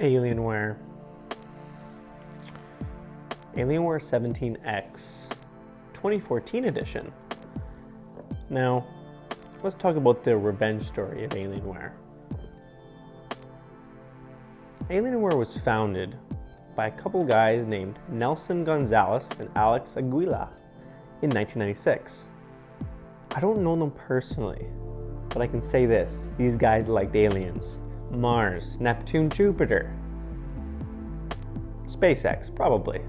Alienware. Alienware 17X 2014 edition. Now, let's talk about the revenge story of Alienware. Alienware was founded by a couple guys named Nelson Gonzalez and Alex Aguila in 1996. I don't know them personally, but I can say this: these guys liked aliens, Mars, Neptune, Jupiter, SpaceX, probably.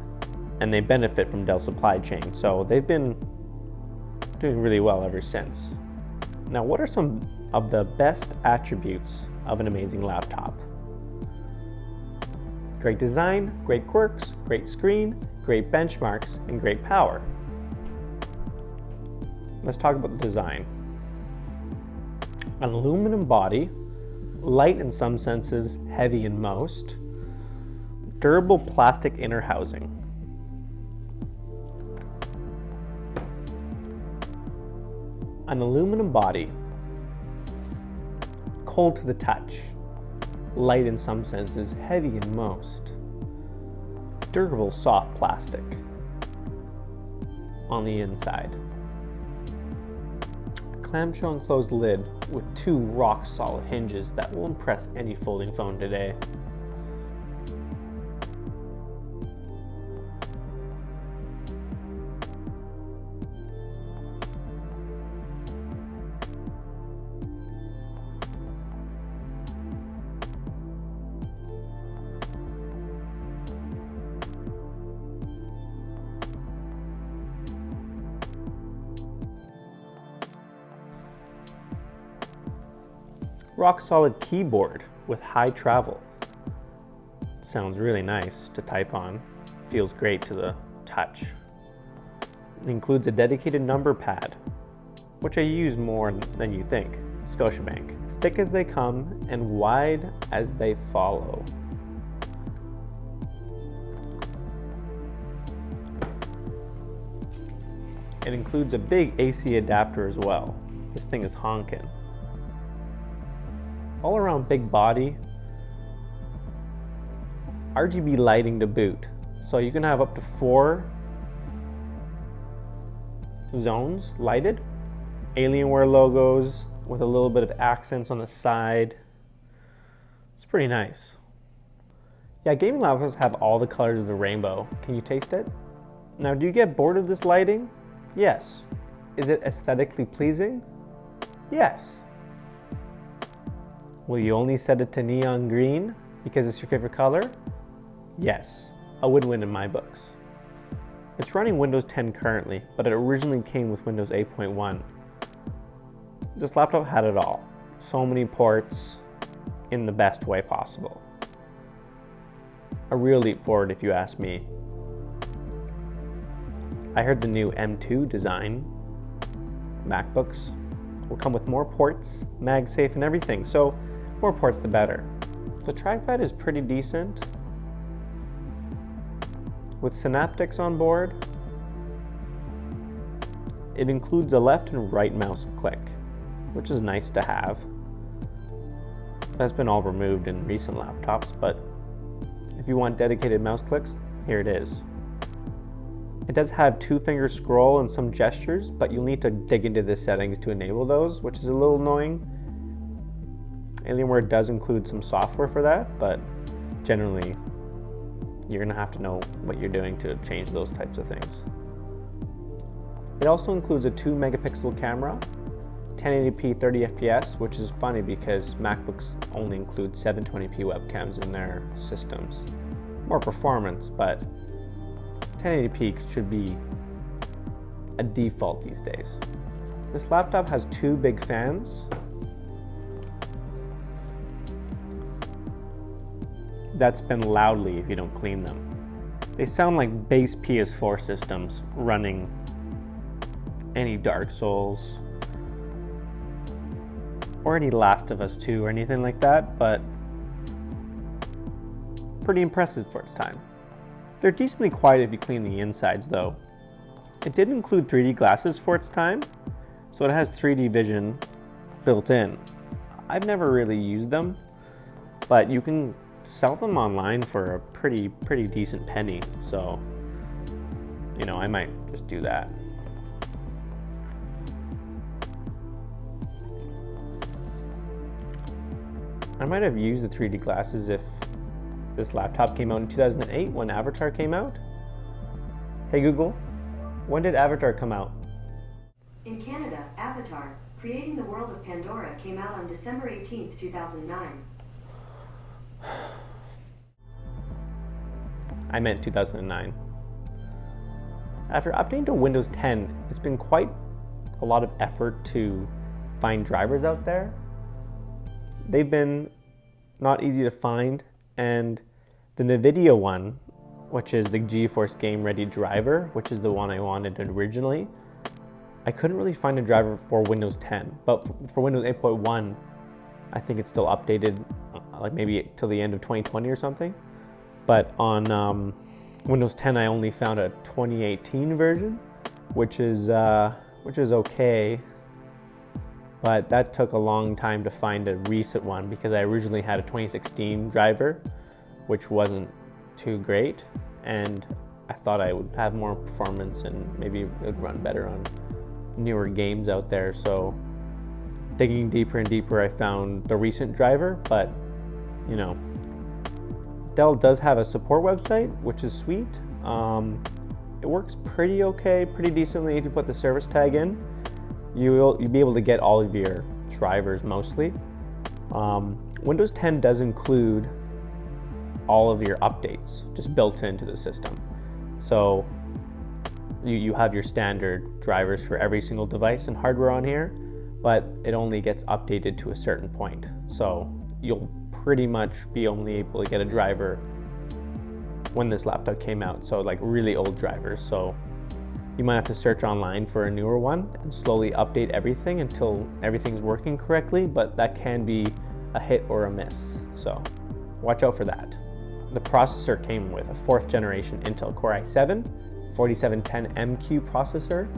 And they benefit from Dell supply chain, so they've been doing really well ever since. Now, what are some of the best attributes of an amazing laptop? Great design, great quirks, great screen, great benchmarks, and great power. Let's talk about the design. An aluminum body, light in some senses, heavy in most. Durable plastic inner housing. An aluminum body, cold to the touch, light in some senses, heavy in most. Durable soft plastic on the inside. Clamshell enclosed lid with two rock solid hinges that will impress any folding phone today. Rock solid keyboard with high travel. Sounds really nice to type on. Feels great to the touch. It includes a dedicated number pad, which I use more than you think. Scotiabank. Thick as they come and wide as they follow. It includes a big AC adapter as well. This thing is honking. All around big body, RGB lighting to boot. So you can have up to 4 zones lighted. Alienware logos with a little bit of accents on the side. It's pretty nice. Yeah, gaming laptops have all the colors of the rainbow. Can you taste it? Now, do you get bored of this lighting? Yes. Is it aesthetically pleasing? Yes. Will you only set it to neon green because it's your favorite color? Yes, a win-win in my books. It's running Windows 10 currently, but it originally came with Windows 8.1. This laptop had it all. So many ports in the best way possible. A real leap forward if you ask me. I heard the new M2 design MacBooks will come with more ports, MagSafe and everything, so more ports the better. The trackpad is pretty decent. With Synaptics on board, it includes a left and right mouse click, which is nice to have. That's been all removed in recent laptops, but if you want dedicated mouse clicks, here it is. It does have 2-finger scroll and some gestures, but you'll need to dig into the settings to enable those, which is a little annoying. Alienware does include some software for that, but generally you're going to have to know what you're doing to change those types of things. It also includes a 2-megapixel camera, 1080p 30 FPS, which is funny because MacBooks only include 720p webcams in their systems. More performance, but 1080p should be a default these days. This laptop has 2 big fans that spin loudly if you don't clean them. They sound like base PS4 systems running any Dark Souls or any Last of Us 2 or anything like that, but pretty impressive for its time. They're decently quiet if you clean the insides though. It did include 3D glasses for its time, so it has 3D vision built in. I've never really used them, but you can sell them online for a pretty decent penny. So, you know, I might just do that. I might have used the 3D glasses if this laptop came out in 2008 when Avatar came out. Hey Google, when did Avatar come out? In Canada, Avatar, Creating the World of Pandora came out on December 18th, 2009. I meant 2009. After updating to Windows 10, it's been quite a lot of effort to find drivers out there. They've been not easy to find, and the NVIDIA one, which is the GeForce Game Ready driver, which is the one I wanted originally, I couldn't really find a driver for Windows 10, but for Windows 8.1, I think it's still updated, like maybe till the end of 2020 or something. But on Windows 10, I only found a 2018 version, which is okay. But that took a long time to find a recent one because I originally had a 2016 driver, which wasn't too great, and I thought I would have more performance and maybe it would run better on newer games out there. So digging deeper and deeper, I found the recent driver, but you know, Dell does have a support website, which is sweet. It works pretty okay, pretty decently if you put the service tag in. You'll be able to get all of your drivers mostly. Windows 10 does include all of your updates just built into the system. So you have your standard drivers for every single device and hardware on here, but it only gets updated to a certain point. So you'll pretty much be only able to get a driver when this laptop came out. So like really old drivers. So you might have to search online for a newer one and slowly update everything until everything's working correctly, but that can be a hit or a miss. So watch out for that. The processor came with a 4th generation Intel Core i7 4710MQ processor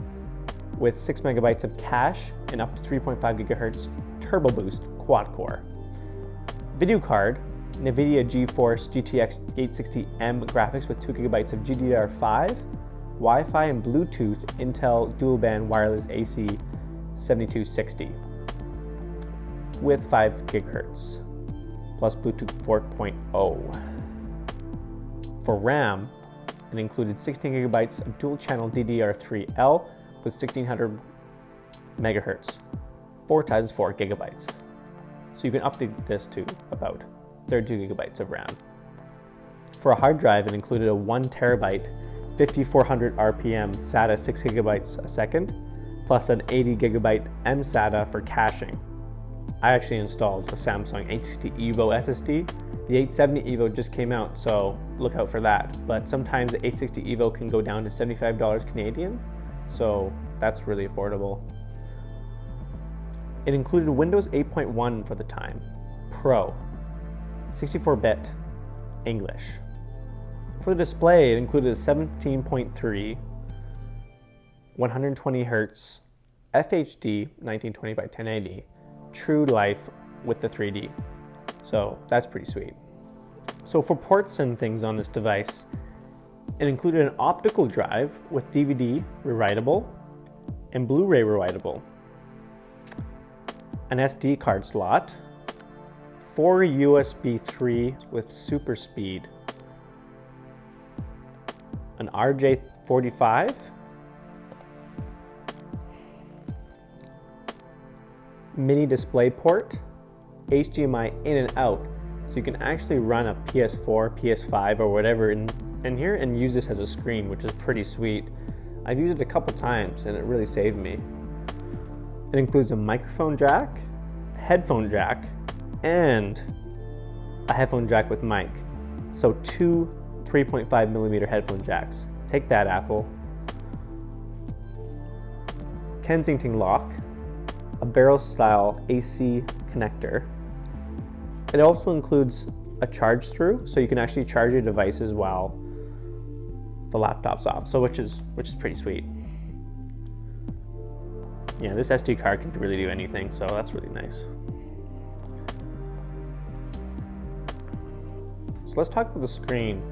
with 6 megabytes of cache and up to 3.5 gigahertz Turbo Boost quad core. Video card, NVIDIA GeForce GTX 860M graphics with 2 gigabytes of GDDR5, Wi-Fi and Bluetooth Intel dual band wireless AC 7260 with 5 gigahertz plus Bluetooth 4.0. For RAM, it included 16 gigabytes of dual channel DDR3L with 1600 megahertz, 4 times 4 gigabytes. So you can update this to about 32 gigabytes of RAM. For a hard drive, it included a 1 terabyte 5400 RPM SATA 6 gigabytes a second, plus an 80 gigabyte mSATA for caching. I actually installed a Samsung 860 EVO SSD. The 870 EVO just came out, so look out for that. But sometimes the 860 EVO can go down to $75 Canadian, so that's really affordable. It included Windows 8.1 for the time, Pro, 64-bit, English. For the display, it included a 17.3, 120 Hz, FHD 1920 by 1080, true life with the 3D. So that's pretty sweet. So for ports and things on this device, it included an optical drive with DVD rewritable and Blu-ray rewritable, an SD card slot, 4 USB 3 with super speed, an RJ45, mini display port, HDMI in and out, so you can actually run a PS4, PS5 or whatever in here and use this as a screen, which is pretty sweet. I've used it a couple times and it really saved me. It includes a microphone jack, headphone jack, and a headphone jack with mic. So 2 3.5 millimeter headphone jacks. Take that, Apple. Kensington lock, a barrel style AC connector. It also includes a charge through, so you can actually charge your devices while the laptop's off, so which is pretty sweet. Yeah, this SD card can really do anything, so that's really nice. So let's talk about the screen.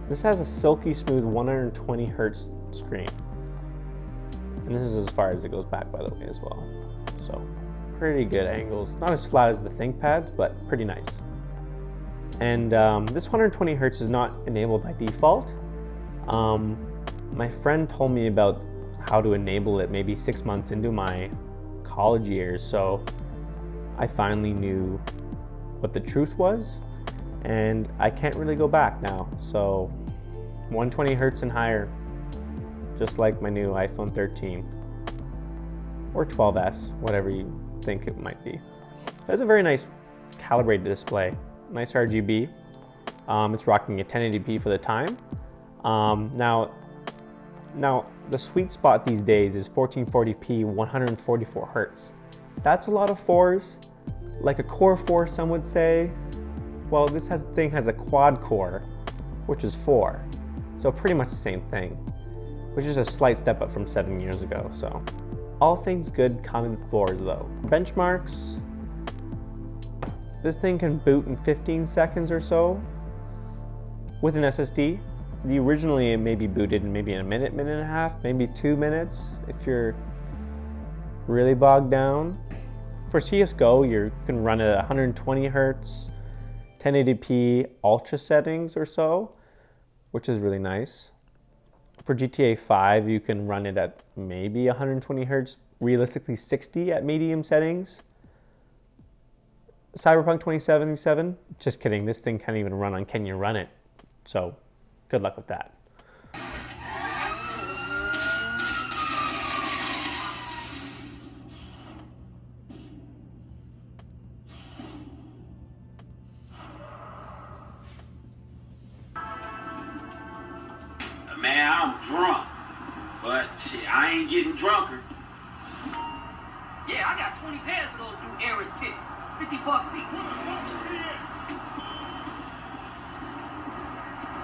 This has a silky smooth 120 hertz screen. And this is as far as it goes back, by the way, as well. So pretty good angles. Not as flat as the ThinkPads, but pretty nice. And this 120 hertz is not enabled by default. My friend told me about how to enable it maybe 6 months into my college years, so I finally knew what the truth was, and I can't really go back now. So 120 hertz and higher, just like my new iPhone 13 or 12s, whatever you think it might be. That's a very nice calibrated display, nice RGB. It's rocking a 1080p for the time. Now the sweet spot these days is 1440p 144 hertz. That's a lot of 4s, like a Core 4 some would say. Well, this thing has a quad core, which is 4. So pretty much the same thing, which is a slight step up from 7 years ago. So all things good come in 4s though. Benchmarks, this thing can boot in 15 seconds or so with an SSD. Originally it may be booted in maybe a minute, minute and a half, maybe 2 minutes if you're really bogged down. For CSGO, you can run it at 120 hertz, 1080p ultra settings or so, which is really nice. For GTA 5, you can run it at maybe 120 hertz, realistically 60 at medium settings. Cyberpunk 2077, just kidding, this thing can't even run on Can You Run It, so good luck with that. Man, I'm drunk, but shit, I ain't getting drunker. Yeah, I got 20 pairs of those new Eris kicks. $50 each.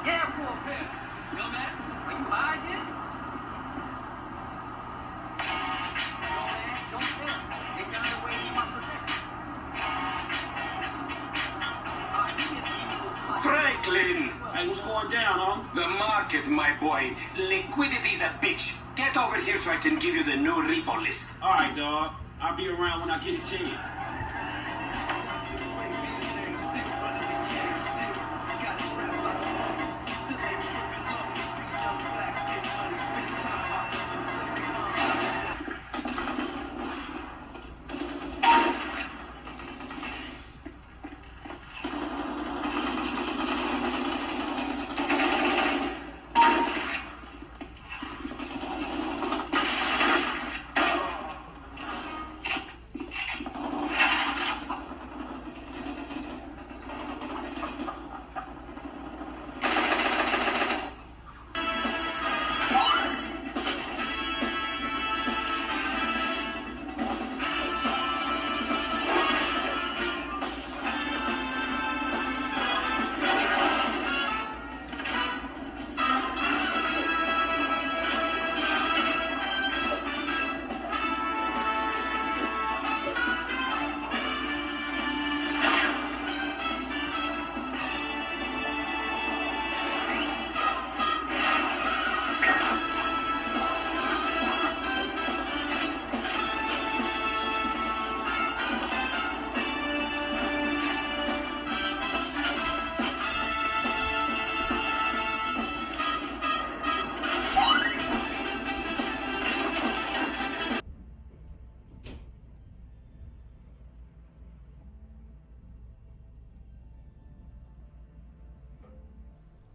Yeah, for a pair. Dumbass, are you high again? Dumbass, don't tell me. They found a way in my possession. Franklin! Hey, what's going down, huh? The market, my boy. Liquidity's a bitch. Get over here so I can give you the new repo list. All right, dog. I'll be around when I get a chance.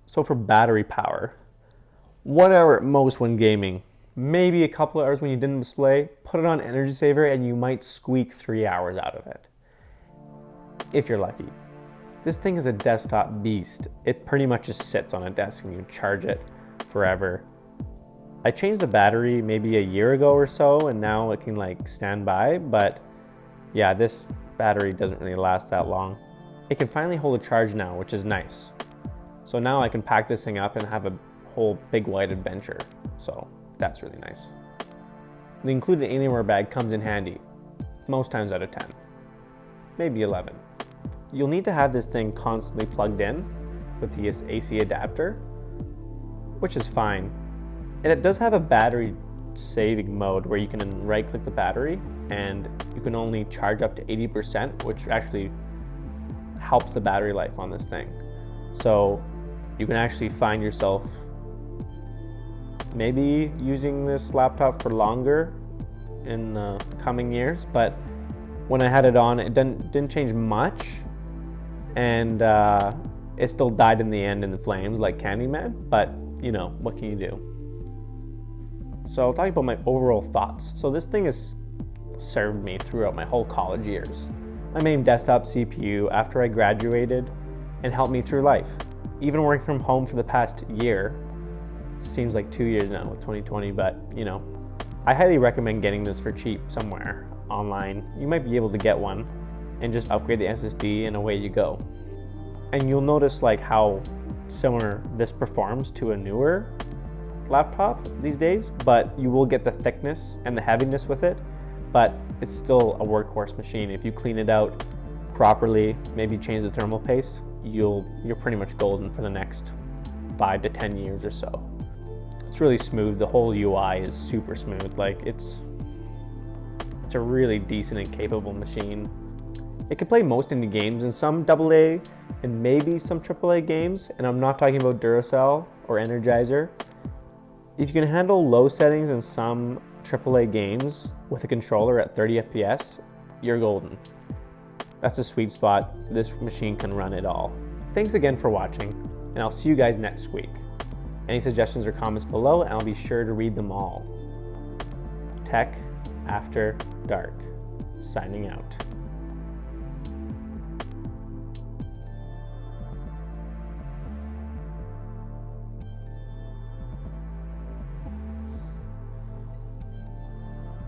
So for battery power, 1 hour at most when gaming, maybe a couple of hours when you didn't display. Put it on energy saver and you might squeak 3 hours out of it, if you're lucky. This thing is a desktop beast. It pretty much just sits on a desk and you charge it forever. I changed the battery maybe a year ago or so, and now it can like stand by, but yeah, this battery doesn't really last that long. It can finally hold a charge now, which is nice. So now I can pack this thing up and have a whole big white adventure. So that's really nice. The included Alienware bag comes in handy, most times out of 10, maybe 11. You'll need to have this thing constantly plugged in with the AC adapter, which is fine. And it does have a battery saving mode where you can right click the battery and you can only charge up to 80%, which actually helps the battery life on this thing. So you can actually find yourself maybe using this laptop for longer in the coming years, but when I had it on, it didn't change much, and it still died in the end in the flames like Candyman, but you know, what can you do? So I'll talk about my overall thoughts. So this thing has served me throughout my whole college years. My main desktop CPU after I graduated and helped me through life. Even working from home for the past year, seems like 2 years now with 2020, but you know, I highly recommend getting this for cheap somewhere online. You might be able to get one and just upgrade the SSD and away you go. And you'll notice like how similar this performs to a newer laptop these days, but you will get the thickness and the heaviness with it, but it's still a workhorse machine. If you clean it out properly, maybe change the thermal paste, you're pretty much golden for the next 5 to 10 years or so. It's really smooth. The whole UI is super smooth. Like it's a really decent and capable machine. It can play most indie games and some AA and maybe some AAA games, and I'm not talking about Duracell or Energizer. If you can handle low settings in some AAA games with a controller at 30 FPS, you're golden. That's a sweet spot. This machine can run it all. Thanks again for watching, and I'll see you guys next week. Any suggestions or comments below, and I'll be sure to read them all. Tech After Dark, signing out.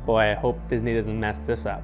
Boy, I hope Disney doesn't mess this up.